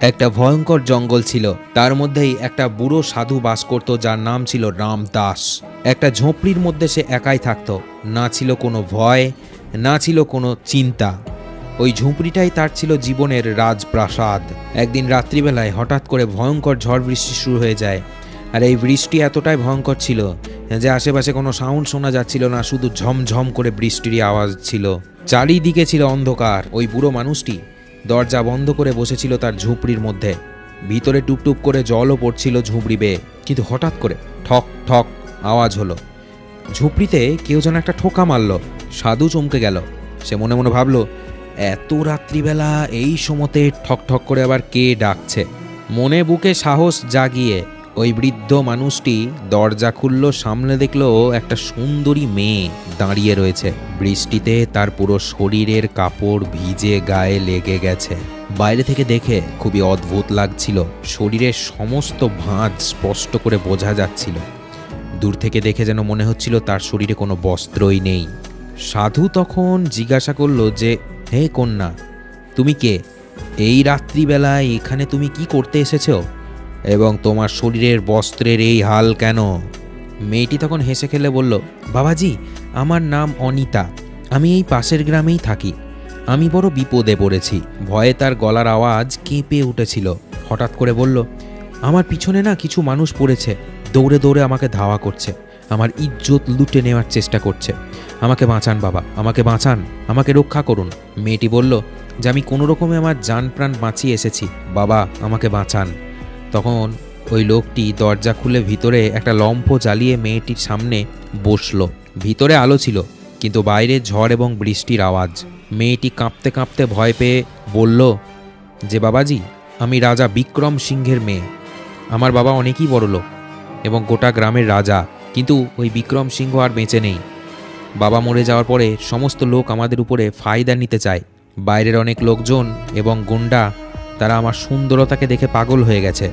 একটা ভয়ঙ্কর জঙ্গল ছিল। তার মধ্যেই একটা বুড়ো সাধু বাস করত, যার নাম ছিল রামদাস। একটা ঝোপড়ির মধ্যে সে একাই থাকত। না ছিল কোনো ভয়, না ছিল কোনো চিন্তা। ওই ঝুপড়িটাই তার ছিল জীবনের রাজপ্রাসাদ। একদিন রাত্রিবেলায় হঠাৎ করে ভয়ঙ্কর ঝড় বৃষ্টি শুরু হয়ে যায়। আর এই বৃষ্টি এতটাই ভয়ঙ্কর ছিল যে আশেপাশে কোনো সাউন্ড শোনা যাচ্ছিল না, শুধু ঝমঝম করে বৃষ্টিরই আওয়াজ ছিল। চারিদিকে ছিল অন্ধকার। ওই বুড়ো মানুষটি দরজা বন্ধ করে বসেছিল তার ঝুপড়ির মধ্যে। ভিতরে টুপটুপ করে জলও পড়ছিল ঝুপড়ি বেয়ে। কিন্তু হঠাৎ করে ঠক ঠক আওয়াজ হলো। ঝুপড়িতে কেউ যেন একটা ঠোকা মারল। সাধু চমকে গেল। সে মনে মনে ভাবল, এত রাত্রিবেলা এই সময়তে ঠক ঠক করে আবার কে ডাকছে। মনে বুকে সাহস জাগিয়ে ওই বৃদ্ধ মানুষটি দরজা খুলল। সামনে দেখলো একটা সুন্দরী মেয়ে দাঁড়িয়ে রয়েছে। বৃষ্টিতে তার পুরো শরীরের কাপড় ভিজে গায়ে লেগে গেছে। বাইরে থেকে দেখে খুবই অদ্ভুত লাগছিল। শরীরের সমস্ত ভাঁজ স্পষ্ট করে বোঝা যাচ্ছিল। দূর থেকে দেখে যেন মনে হচ্ছিল তার শরীরে কোনো বস্ত্রই নেই। সাধু তখন জিজ্ঞাসা করলো যে, হে কন্যা, তুমি কে? এই রাত্রিবেলায় এখানে তুমি কি করতে এসেছো? এবং তোমার শরীরের বস্ত্রের এই হাল কেন? মেয়েটি তখন হেসে খেলে বলল, বাবাজি, আমার নাম অনিতা। আমি এই পাশের গ্রামেই থাকি। আমি বড় বিপদে পড়েছি। ভয়ে তার গলার আওয়াজ কেঁপে উঠেছিল। হঠাৎ করে বলল, আমার পিছনে না কিছু মানুষ পড়েছে। দৌড়ে দৌড়ে আমাকে ধাওয়া করছে। আমার ইজ্জত লুটে নেওয়ার চেষ্টা করছে। আমাকে বাঁচান বাবা, আমাকে বাঁচান, আমাকে রক্ষা করুন। মেয়েটি বলল যে, আমি কোনো রকমে আমার জান প্রাণ বাঁচিয়ে এসেছি, বাবা আমাকে বাঁচান। তখন ওই লোকটি দরজা খুলে ভিতরে একটা লম্ফ জ্বালিয়ে মেয়েটির সামনে বসলো। ভিতরে আলো ছিল, কিন্তু বাইরে ঝড় এবং বৃষ্টির আওয়াজ। মেয়েটি কাঁপতে কাঁপতে ভয় পেয়ে বলল যে, বাবাজি, আমি রাজা বিক্রম সিংহের মেয়ে। আমার বাবা অনেকই বড় লোক এবং গোটা গ্রামের রাজা, কিন্তু ওই বিক্রম সিংহ আর বেঁচে নেই। বাবা মরে যাওয়ার পরে সমস্ত লোক আমাদের উপরে ফায়দা নিতে চায়। বাইরের অনেক লোকজন এবং গুন্ডা, তারা আমার সুন্দরতাকে দেখে পাগল হয়ে গেছে।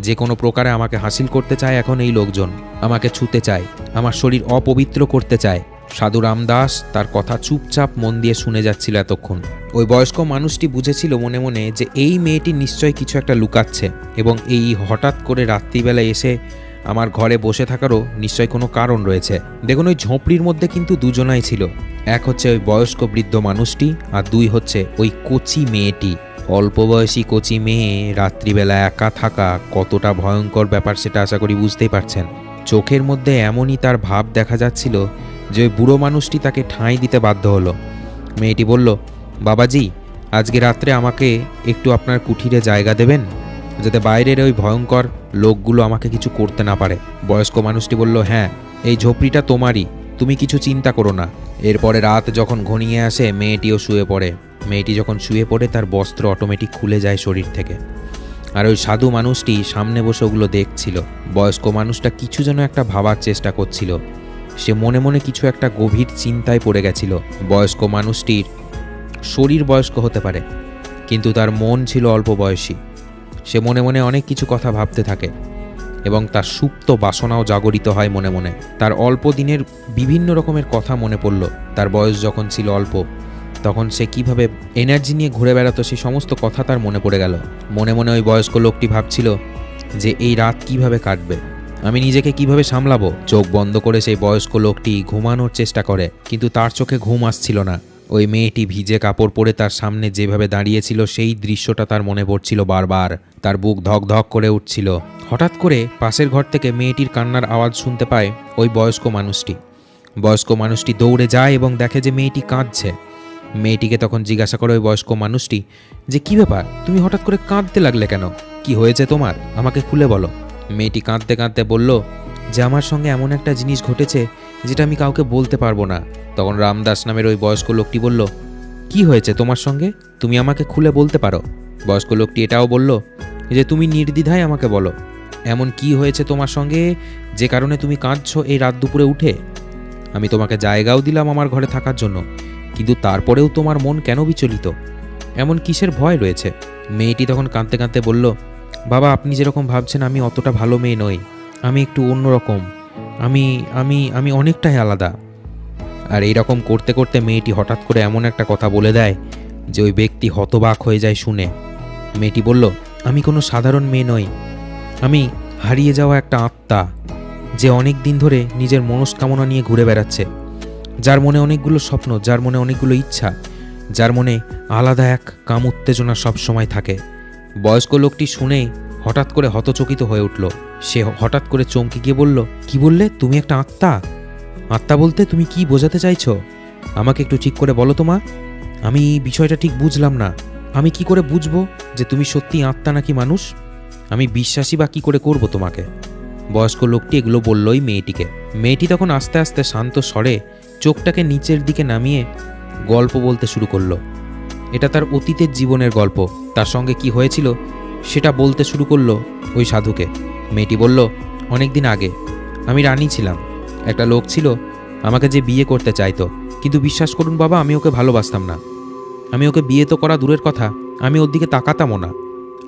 যে কোনো প্রকারে আমাকে হাসিল করতে চায়। এখন এই লোকজন আমাকে ছুতে চায়, আমার শরীর অপবিত্র করতে চায়। সাধু রামদাস তার কথা চুপচাপ মন দিয়ে শুনে যাচ্ছিল এতক্ষণ। ওই বয়স্ক মানুষটি বুঝেছিল মনে মনে যে এই মেয়েটি নিশ্চয়ই কিছু একটা লুকাচ্ছে, এবং এই হঠাৎ করে রাত্রিবেলায় এসে আমার ঘরে বসে থাকারও নিশ্চয়ই কোনো কারণ রয়েছে। দেখুন, ওই ঝোপড়ির মধ্যে কিন্তু দুজনাই ছিল। এক হচ্ছে ওই বয়স্ক বৃদ্ধ মানুষটি, আর দুই হচ্ছে ওই কচি মেয়েটি। অল্প বয়সী কচি মেয়ে রাত্রিবেলা একা থাকা কতটা ভয়ঙ্কর ব্যাপার সেটা আশা করি বুঝতেই পারছেন। চোখের মধ্যে এমনই তার ভাব দেখা যাচ্ছিল যে ওই বুড়ো মানুষটি তাকে ঠাঁই দিতে বাধ্য হলো। মেয়েটি বলল, বাবাজি, আজকে রাত্রে আমাকে একটু আপনার কুঠিরে জায়গা দেবেন, যাতে বাইরের ওই ভয়ঙ্কর লোকগুলো আমাকে কিছু করতে না পারে। বয়স্ক মানুষটি বলল, হ্যাঁ, এই ঝোপড়িটা তোমারই, তুমি কিছু চিন্তা করো না। এরপরে রাত যখন ঘনিয়ে আসে, মেয়েটিও শুয়ে পড়ে। মেয়েটি যখন শুয়ে পড়ে, তার বস্ত্র অটোমেটিক খুলে যায় শরীর থেকে। আর ওই সাধু মানুষটি সামনে বসে ওগুলো দেখছিল। বয়স্ক মানুষটা কিছু যেন একটা ভাবার চেষ্টা করছিল। সে মনে মনে কিছু একটা গভীর চিন্তায় পড়ে গেছিল। বয়স্ক মানুষটির শরীর বয়স্ক হতে পারে, কিন্তু তার মন ছিল অল্প বয়সী। সে মনে মনে অনেক কিছু কথা ভাবতে থাকে এবং তার সুপ্ত বাসনাও জাগরিত হয় মনে মনে। তার অল্প দিনের বিভিন্ন রকমের কথা মনে পড়ল। তার বয়স যখন ছিল অল্প, তখন সে কিভাবে এনার্জি নিয়ে ঘুরে বেড়াতো, সেই সমস্ত কথা তার মনে পড়ে গেল। মনে মনে ওই বয়স্ক লোকটি ভাবছিল যে এই রাত কিভাবে কাটবে, আমি নিজেকে কিভাবে সামলাবো। চোখ বন্ধ করে সেই বয়স্ক লোকটি ঘুমানোর চেষ্টা করে, কিন্তু তার চোখে ঘুম আসছিল না। ওই মেয়েটি ভিজে কাপড় পরে তার সামনে যেভাবে দাঁড়িয়েছিল, সেই দৃশ্যটা তার মনে পড়ছিল বারবার। তার বুক ধক ধক করে উঠছিল। হঠাৎ করে পাশের ঘর থেকে মেয়েটির কান্নার আওয়াজ শুনতে পায় ওই বয়স্ক মানুষটি। বয়স্ক মানুষটি দৌড়ে যায় এবং দেখে যে মেয়েটি কাঁদছে। মেয়েটিকে তখন জিজ্ঞাসা করে ওই বয়স্ক মানুষটি যে, কি ব্যাপার, তুমি হঠাৎ করে কাঁদতে লাগলে কেন? কি হয়েছে তোমার, আমাকে খুলে বলো। মেয়েটি কাঁদতে কাঁদতে বলল যে, আমার সঙ্গে এমন একটা জিনিস ঘটেছে যেটা আমি কাউকে বলতে পারবো না। তখন রামদাস নামের ওই বয়স্ক লোকটি বলল, কি হয়েছে তোমার সঙ্গে, তুমি আমাকে খুলে বলতে পারো। বয়স্ক লোকটি এটাও বলল যে, তুমি নির্দ্বিধায় আমাকে বলো, এমন কি হয়েছে তোমার সঙ্গে যে কারণে তুমি কাঁদছো এই রাত দুপুরে উঠে? আমি তোমাকে জায়গাও দিলাম আমার ঘরে থাকার জন্য, কিন্তু তারপরেও তোমার মন কেন বিচলিত? এমন কিসের ভয় রয়েছে? মেয়েটি তখন কাঁদতে কাঁদতে বলল, বাবা, আপনি যেরকম ভাবছেন আমি অতটা ভালো মেয়ে নই। আমি একটু অন্যরকম। আমি আমি আমি অনেকটাই আলাদা। আর এইরকম করতে করতে মেয়েটি হঠাৎ করে এমন একটা কথা বলে দেয় যে ওই ব্যক্তি হতবাক হয়ে যায় শুনে। মেয়েটি বলল, আমি কোনো সাধারণ মেয়ে নই, আমি হারিয়ে যাওয়া একটা আত্মা, যে অনেক দিন ধরে নিজের মনস্কামনা নিয়ে ঘুরে বেড়াচ্ছে, যার মনে অনেকগুলো স্বপ্ন, যার মনে অনেকগুলো ইচ্ছা, যার মনে আলাদা এক কাম উত্তেজনা সবসময় থাকে। বয়স্ক লোকটি শুনে হঠাৎ করে হতচকিত হয়ে উঠল। সে হঠাৎ করে চমকে গিয়ে বলল, কি বললে? তুমি একটা আত্মা? আত্মা বলতে তুমি কি বোঝাতে চাইছো? আমাকে একটু ঠিক করে বলো তো মা, আমি বিষয়টা ঠিক বুঝলাম না। আমি কি করে বুঝবো যে তুমি সত্যি আত্মা নাকি মানুষ? আমি বিশ্বাসী বা কি করে করব তোমাকে? বয়স্ক লোকটি এগুলো বললই মেয়েটিকে। মেয়েটি তখন আস্তে আস্তে শান্ত স্বরে চোখটাকে নিচের দিকে নামিয়ে গল্প বলতে শুরু করলো। এটা তার অতীতের জীবনের গল্প। তার সঙ্গে কি হয়েছিল সেটা বলতে শুরু করলো ওই সাধুকে। মেয়েটি বলল, অনেক দিন আগে আমি রানী ছিলাম। একটা লোক ছিল আমাকে যে বিয়ে করতে চাইতো, কিন্তু বিশ্বাস করুন বাবা, আমি ওকে ভালোবাসতাম না। আমি ওকে বিয়ে তো করা দূরের কথা, আমি ওর দিকে তাকাতামও না।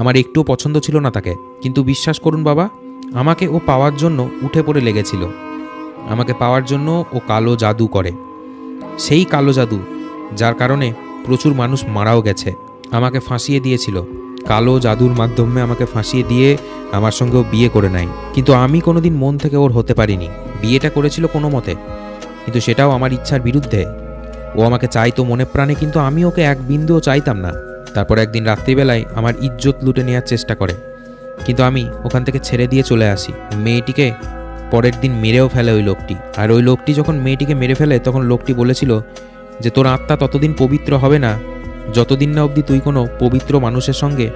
আমার একটুও পছন্দ ছিল না তাকে। কিন্তু বিশ্বাস করুন বাবা, আমাকে ও পাওয়ার জন্য উঠে পড়ে লেগেছিল। আমাকে পাওয়ার জন্য ও কালো জাদু করে, সেই কালো জাদু যার কারণে প্রচুর মানুষ মারাও গেছে। আমাকে ফাঁসিয়ে দিয়েছিল, কালো জাদুর মাধ্যমে আমাকে ফাঁসিয়ে দিয়ে আমার সঙ্গেও বিয়ে করে নেয়। কিন্তু আমি কোনোদিন মন থেকে ওর হতে পারিনি। বিয়েটা করেছিল কোনো মতে, কিন্তু সেটাও আমার ইচ্ছার বিরুদ্ধে। ও আমাকে চাইতো মনে প্রাণে, কিন্তু আমি ওকে এক বিন্দুও চাইতাম না। তারপর একদিন রাত্রিবেলায় আমার ইজ্জত লুটে নেওয়ার চেষ্টা করে, কিন্তু আমি ওখান থেকে ছেড়ে দিয়ে চলে আসি। মেয়েটিকে পরের দিন মেরেও ফেলে ওই লোকটি। আর ওই লোকটি যখন মেয়েটিকে মেরে ফেলে, তখন লোকটি বলেছিল যে তোর আত্মা ততদিন পবিত্র হবে না যতদিন না অবধি তুই কোনো পবিত্র মানুষের সঙ্গে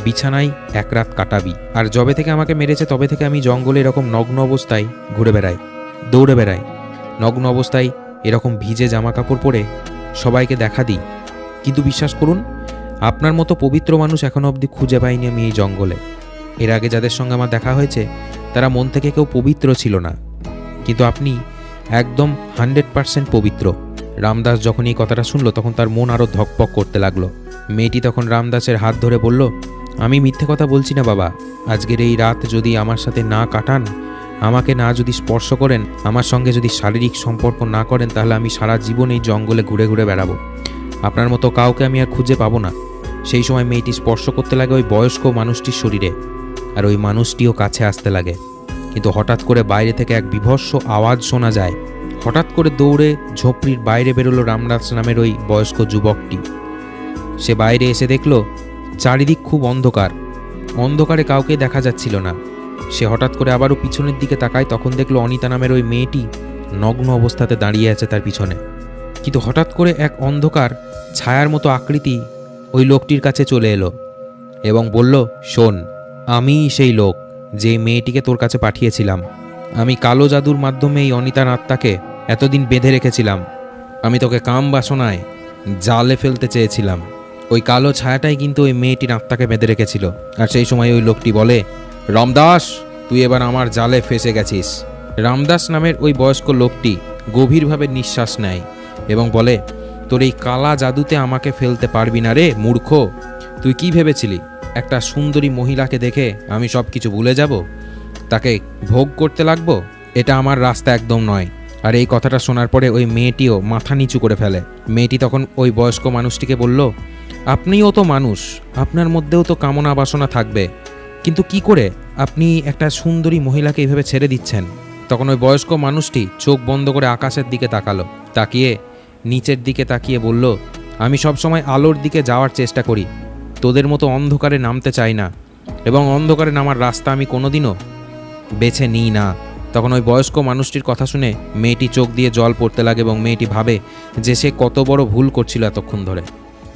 বিছানায় এক রাত কাটাবি। আর যবে থেকে আমাকে মেরেছে তবে থেকে আমি জঙ্গলে এরকম নগ্ন অবস্থায় ঘুরে বেড়াই, দৌড়ে বেড়াই, নগ্ন অবস্থায় এরকম ভিজে জামা কাপড় পরে সবাইকে দেখা দিই। কিন্তু বিশ্বাস করুন, আপনার মতো পবিত্র মানুষ এখনো অবধি খুঁজে পাইনি আমি এই জঙ্গলে। এর আগে যাদের সঙ্গে আমার দেখা হয়েছে তারা মন থেকে কেউ পবিত্র ছিল না, কিন্তু আপনি একদম 100% পবিত্র। রামদাস যখন এই কথাটা শুনলো তখন তার মন আরও ধকপক করতে লাগলো। মেয়েটি তখন রামদাসের হাত ধরে বলল, আমি মিথ্যে কথা বলছি না বাবা। আজকের এই রাত যদি আমার সাথে না কাটান, আমাকে না যদি স্পর্শ করেন, আমার সঙ্গে যদি শারীরিক সম্পর্ক না করেন, তাহলে আমি সারা জীবন এই জঙ্গলে ঘুরে ঘুরে বেড়াবো। আপনার মতো কাউকে আমি আর খুঁজে পাবো না। সেই সময় মেয়েটি স্পর্শ করতে লাগে ওই বয়স্ক মানুষটির শরীরে, আর ওই মানুষটিও কাছে আসতে লাগে। কিন্তু হঠাৎ করে বাইরে থেকে এক বিভৎস আওয়াজ শোনা যায়। হঠাৎ করে দৌড়ে ঝোপড়ির বাইরে বেরোলো রামদাস নামের ওই বয়স্ক যুবকটি। সে বাইরে এসে দেখল চারিদিক খুব অন্ধকার, অন্ধকারে কাউকে দেখা যাচ্ছিল না। সে হঠাৎ করে আবারও পিছনের দিকে তাকায়, তখন দেখলো অনিতা নামের ওই মেয়েটি নগ্ন অবস্থাতে দাঁড়িয়ে আছে তার পিছনে। কিন্তু হঠাৎ করে এক অন্ধকার ছায়ার মতো আকৃতি ওই লোকটির কাছে চলে এলো এবং বলল, শোন, আমিই সেই লোক যে মেয়েটিকে তোর কাছে পাঠিয়েছিলাম। আমি কালো জাদুর মাধ্যমে এই অনিতার আত্মাকে এতদিন বেঁধে রেখেছিলাম। আমি তোকে কাম বাসনায় জালে ফেলতে চেয়েছিলাম। ওই কালো ছায়াটাই কিন্তু ওই মেয়েটির আত্মাকে বেঁধে রেখেছিল। আর সেই সময় ওই লোকটি বলে, রামদাস, তুই এবার আমার জালে ফেসে গেছিস। রামদাস নামের ওই বয়স্ক লোকটি গভীরভাবে নিঃশ্বাস নেয় এবং বলে, তোর এই কালা জাদুতে আমাকে ফেলতে পারবি না রে মূর্খ। তুই কি ভেবেছিলি একটা সুন্দরী মহিলাকে দেখে আমি সব কিছু ভুলে যাব, তাকে ভোগ করতে লাগবো? এটা আমার রাস্তা একদম নয়। আর এই কথাটা শোনার পরে ওই মেয়েটিও মাথা নিচু করে ফেলে। মেয়েটি তখন ওই বয়স্ক মানুষটিকে বলল, আপনিও তো মানুষ, আপনার মধ্যেও তো কামনা বাসনা থাকবে, কিন্তু কি করে আপনি একটা সুন্দরী মহিলাকে এইভাবে ছেড়ে দিচ্ছেন? তখন ওই বয়স্ক মানুষটি চোখ বন্ধ করে আকাশের দিকে তাকালো, তাকিয়ে নিচের দিকে তাকিয়ে বলল, আমি সবসময় আলোর দিকে যাওয়ার চেষ্টা করি, তোদের মতো অন্ধকারে নামতে চাই না, এবং অন্ধকারে নামার রাস্তা আমি কোনোদিনও বেছে নিই না। তখন ওই বয়স্ক মানুষটির কথা শুনে মেয়েটি চোখ দিয়ে জল পড়তে লাগে এবং মেয়েটি ভাবে যে সে কত বড় ভুল করছিল এতক্ষণ ধরে।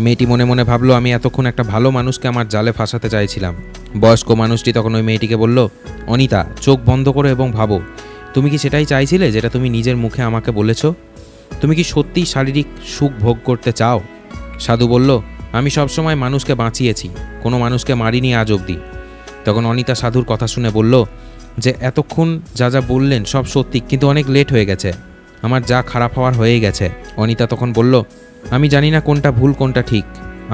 মেয়েটি মনে মনে ভাবলো, আমি এতক্ষণ একটা ভালো মানুষকে আমার জালে ফাঁসাতে চাইছিলাম। বয়স্ক মানুষটি তখন ওই মেয়েটিকে বলল, অনিতা, চোখ বন্ধ করো এবং ভাবো, তুমি কি সেটাই চাইছিলে যেটা তুমি নিজের মুখে আমাকে বলেছ? তুমি কি সত্যিই শারীরিক সুখ ভোগ করতে চাও? সাধু বলল, আমি সবসময় মানুষকে বাঁচিয়েছি, কোনো মানুষকে মারিনি আজ অবধি। তখন অনিতা সাধুর কথা শুনে বলল যে এতক্ষণ যা যা বললেন সব সত্যি, কিন্তু অনেক লেট হয়ে গেছে, আমার যা খারাপ হওয়ার হয়ে গেছে। অনিতা তখন বলল, আমি জানি না কোনটা ভুল কোনটা ঠিক,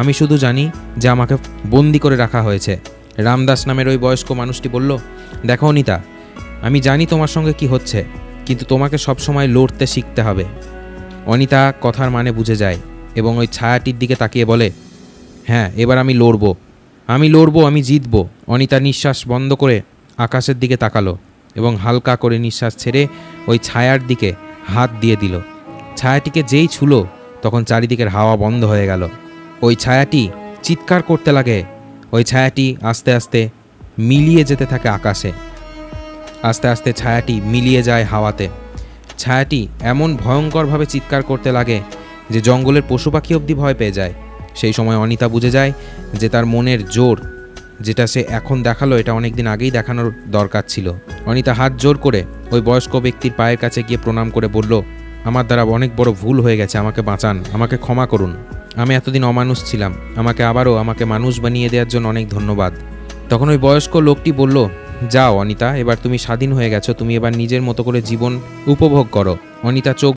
আমি শুধু জানি যে আমাকে বন্দি করে রাখা হয়েছে। রামদাস নামের ওই বয়স্ক মানুষটি বলল, দেখো অনিতা, আমি জানি তোমার সঙ্গে কি হচ্ছে, কিন্তু তোমাকে সবসময় লড়তে শিখতে হবে। অনিতা কথার মানে বুঝে যায় এবং ওই ছায়াটির দিকে তাকিয়ে বলে, হ্যাঁ, এবার আমি লড়ব, আমি লড়বো, আমি জিতবো। অনিতা নিঃশ্বাস বন্ধ করে আকাশের দিকে তাকালো এবং হালকা করে নিঃশ্বাস ছেড়ে ওই ছায়ার দিকে হাত দিয়ে দিল। ছায়াটিকে যেই ছুলো তখন চারিদিকের হাওয়া বন্ধ হয়ে গেল। ওই ছায়াটি চিৎকার করতে লাগে। ওই ছায়াটি আস্তে আস্তে মিলিয়ে যেতে থাকে আকাশে। আস্তে আস্তে ছায়াটি মিলিয়ে যায় হাওয়াতে। ছায়াটি এমন ভয়ঙ্করভাবে চিৎকার করতে লাগে যে জঙ্গলের পশু পাখি অবধি ভয় পেয়ে যায়। সেই সময় অনিতা বুঝে যায় যে তার মনের জোর যেটা সে এখন দেখালো এটা অনেক দিন আগেই দেখানোর দরকার ছিল। অনিতা হাত জোর করে ওই বয়স্ক ব্যক্তির পায়ের কাছে গিয়ে প্রণাম করে বলল, আমার দ্বারা অনেক বড় ভুল হয়ে গেছে, আমাকে বাঁচান, আমাকে ক্ষমা করুন। আমি এতদিন অমানুষ ছিলাম, আমাকে মানুষ বানিয়ে দেওয়ার জন্য অনেক ধন্যবাদ। তখন ওই বয়স্ক লোকটি বলল, যাও অনিতা, এবার তুমি স্বাধীন হয়ে গেছো, তুমি এবার নিজের মতো করে জীবন উপভোগ করো। অনিতা চোখ